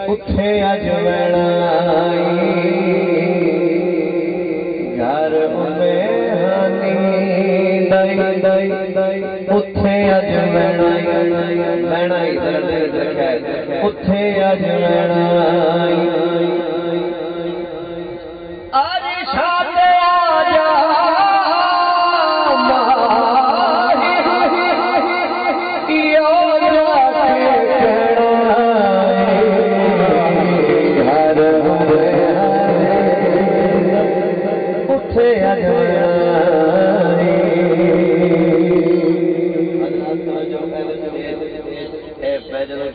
اٹھے اج بڑائی گھر میں ہانی دائی اٹھے اج بڑائی اٹھے اج بڑائی آج شاد آجا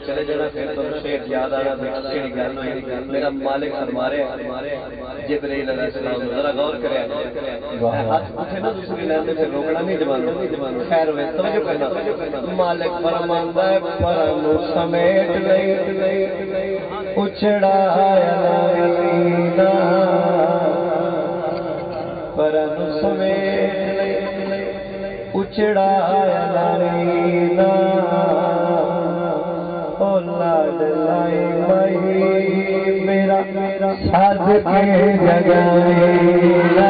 چلے جانا پھر تو شیر یاد آ رہا میرا مالک ہمارے جبرائیل علیہ السلام ذرا غور کرے ہاتھ اٹھے نا دوسری لائن میں پھر روکنا نہیں جمانا خیر ہوئے توجہ کرنا مالک فرماندا ہے پرانو سمیٹ لئی اچڑایا لینا پرانو سمیٹ لئی اچڑایا لینا لاڈ لائی مائی میرا ساز کے جگائینا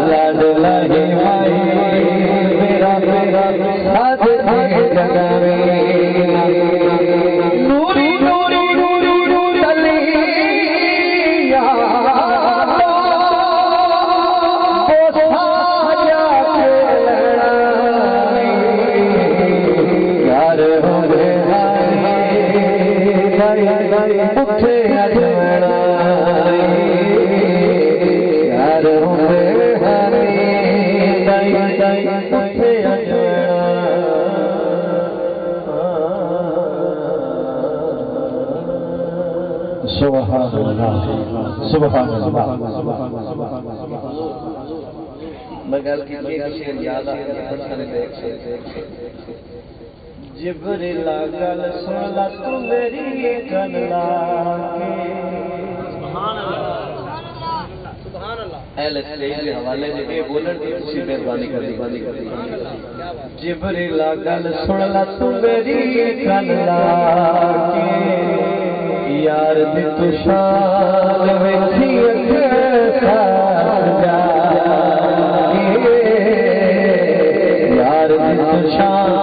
لاڈ لائی مائی میرا ساز کے جگائینا نوری نوری نوری تلی اٹھے اج بڑائی گھر میں ہانی دائی اٹھے اج سبحان اللہ سبحان اللہ میں گل کی شعر یاد آ جبریل گل سن لا تو میری کن لا کے سبحان اللہ سبحان اللہ اہل اسٹیج کے حوالے سے یہ بولن کی اسی مہربانی کر دی جبریل گل سن لا تو میری کن لا کے یار دی تو شان ویکھی اکھا جا یار دی تو شان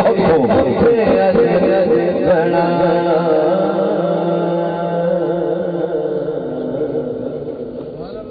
Oh,